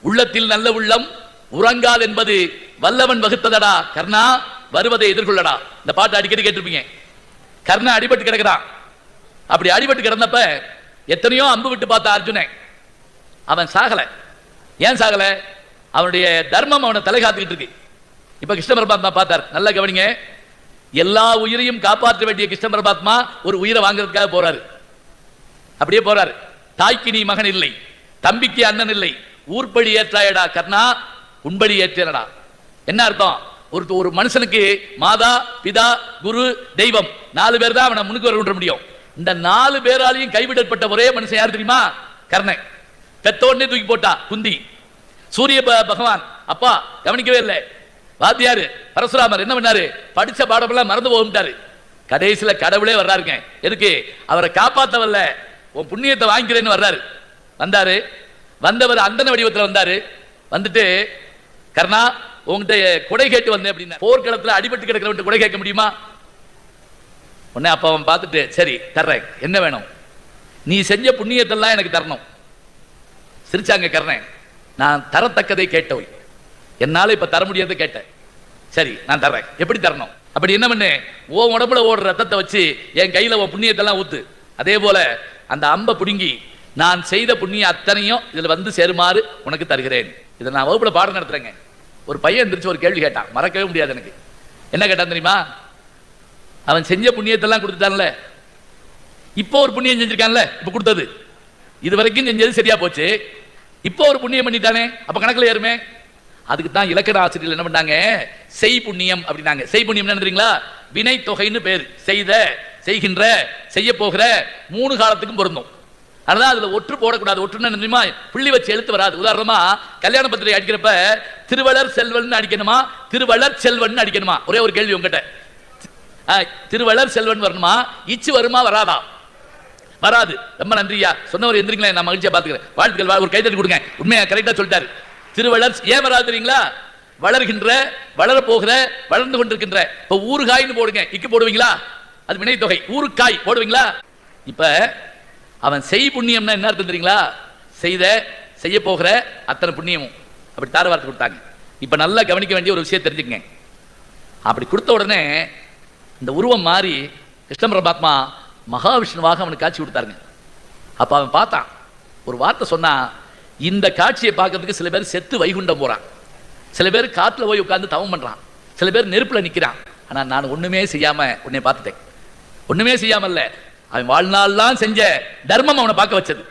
உள்ளத்தில் நல்ல உள்ளம் உறங்கால் என்பது வல்லவன் வகுத்ததடா கர்ணா, வருவதை எதிர்கொள்ளடா. இந்த பாட்டு அடிக்கடி கேட்டிருப்பீங்க. கர்ணா அடிபட்டு கிடக்கிறான். அப்படி அடிபட்டு கிடந்தப்ப எத்தனையோ அம்பு விட்டு பார்த்த அர்ஜுனன் அவன் சாகல. ஏன் சாகல? அவனுடைய தர்மம் அவனை தலை காத்துக்கிட்டு இருக்கு. இப்ப கிருஷ்ண பரமாத்மா பார்த்தார். நல்ல கவனிங்க. எல்லா உயிரையும் காப்பாற்ற வேண்டிய கிருஷ்ண பரமாத்மா ஒரு உயிரை வாங்குறதுக்காக போறாரு. அப்படியே போறாரு. தாய்க்கு நீ மகன் இல்லை, தம்பிக்கு அண்ணன் இல்லை, ஊர்படி ஏற்றாயடா கர்ணா, உண்படி ஏற்றடா. என்ன அர்த்தம்? ஒரு மனுஷனுக்கு மாதா பிதா குரு தெய்வம் 4 பேர் தான் அவனை முன்னுக்கு வர முடியும். இந்த 4 பேராலையும் கைவிடப்பட்ட ஒரே மனுஷன் யார் தெரியுமா? கர்ணன். பெத்தோடனே தூக்கி போட்டா குந்தி. சூரிய பகவான் அப்பா கவனிக்கவே இல்லை. வாத்தியாரு பரசுராமர் என்ன பண்ணாரு? படிச்ச பாடமெல்லாம் மறந்து போகும்ட்டாரு. கடைசியில கடவுளே வர்றாருங்க. எதுக்கு? அவரை காப்பாத்தவல்ல, உன் புண்ணியத்தை வாங்கிக்கிறேன்னு வர்றாரு. வந்தாரு. வந்தவர் அந்தன வடிவத்தில் வந்தாரு. வந்துட்டு கர்ணா உங்ககிட்ட கொடை கேட்டு வந்தேன் அப்படின்னா. போர்க்களத்தில் அடிபட்டு கிடக்கிறவன் கொடை கேட்க முடியுமா? உடனே அப்ப அவன் பார்த்துட்டு சரி தர்றேன், என்ன வேணும்? நீ செஞ்ச புண்ணியத்தெல்லாம் எனக்கு தரணும். சிரிச்சாங்க கர்ணன். நான் தரத்தக்கதை கேட்டவை, என்னால இப்ப தர முடியாத கேட்டேன். சரி நான் தர்றேன். எப்படி தரணும்? அப்படி என்ன பண்ணு? ஓ உடம்புல ஓடுற ரத்தத்தை வச்சு என் கையில உன் புண்ணியத்தெல்லாம் ஊத்து. அதே போல அந்த அம்பை புடுங்கி நான் செய்த புண்ணியம் அத்தனையும் இதுல வந்து சேருமாறு உனக்கு தருகிறேன். இதை நான் வகுப்புல பாடம் நடத்துறேங்க. ஒரு பையன் எந்திரிச்சு ஒரு கேள்வி கேட்டான், மறக்கவே முடியாது எனக்கு. என்ன கேட்டான் தெரியுமா? அவன் செஞ்ச புண்ணியத்தெல்லாம் கொடுத்துட்டான்ல, இப்போ ஒரு புண்ணியம் செஞ்சிருக்கான்ல, இப்ப கொடுத்தது இது வரைக்கும் செஞ்சது சரியா போச்சு, இப்போ ஒரு புண்ணியம் பண்ணிட்டானே, அப்ப கணக்குல ஏறுமே. அதுக்கு தான் இலக்கண ஆசிரியர்கள் என்ன பண்ணாங்க? செய் புண்ணியம் அப்படின்னாங்க. செய் புண்ணியம் என்ன தெரியுங்களா? வினை தொகைன்னு பேரு. செய்த, செய்கின்ற, செய்ய போகிற 3 காலத்துக்கும் பொருந்தும். அதனால அதுல ஒற்று போடக்கூடாது. ஒற்றுன்னு தெரியுமா? புள்ளி வச்சு எழுத்து வராது. உதாரணமா கல்யாண பத்திரிகை அடிக்கிறப்ப திருவளர் செல்வன் அடிக்கணுமா, திருவளர் செல்வன் அடிக்கணுமா? ஒரே ஒரு கேள்வி உங்ககிட்ட. திருவளர் செல்வன் வரணுமா, இச்சு வருமா வராதா? வராது. ரொம்ப நன்றியா சொன்னவர் எந்திரிங்களேன், நான் மகிழ்ச்சியா பாத்துக்கிறேன். வாழ்த்துக்கள், ஒரு கைதட்டி கொடுங்க. உண்மையா கரெக்டா சொல்லிட்டாரு. திருவளர் ஏன் வராது தெரியுங்களா? வளர்கின்ற, வளர போகிற, வளர்ந்து கொண்டிருக்கின்ற. இப்ப ஊறுகாய்னு போடுங்க, இக்கு போடுவீங்களா? அது வினை தொகை. ஊறுகாய் போடுவீங்களா? இப்ப அவன் செய் புண்ணியம்னா என்ன அர்த்தம் தெரியுங்களா? செய்த, செய்ய போகிற அத்தனை புண்ணியமும். அப்படி தார வார்த்தை கொடுத்தாங்க. இப்ப நல்லா கவனிக்க வேண்டிய ஒரு விஷயம் தெரிஞ்சுக்கங்க. அப்படி கொடுத்த உடனே இந்த உருவம் மாறி கிருஷ்ண பரமாத்மா மகாவிஷ்ணுவாக அவனுக்கு காட்சி கொடுத்தாருங்க. அப்ப அவன் பார்த்தான், ஒரு வார்த்தை சொன்னா, இந்த காட்சியை பார்க்கறதுக்கு சில பேர் செத்து வைகுண்டம் போறான், சில பேர் காட்டுல போய் உட்கார்ந்து தவம் பண்றான், சில பேர் நெருப்புல நிக்கிறான். ஆனா நான் ஒண்ணுமே செய்யாம உன்னை பார்த்துட்டேன். ஒண்ணுமே செய்யாமல்ல, அவன் வாழ்நாள்லாம் செஞ்ச தர்மம் அவனை பார்க்க வச்சது.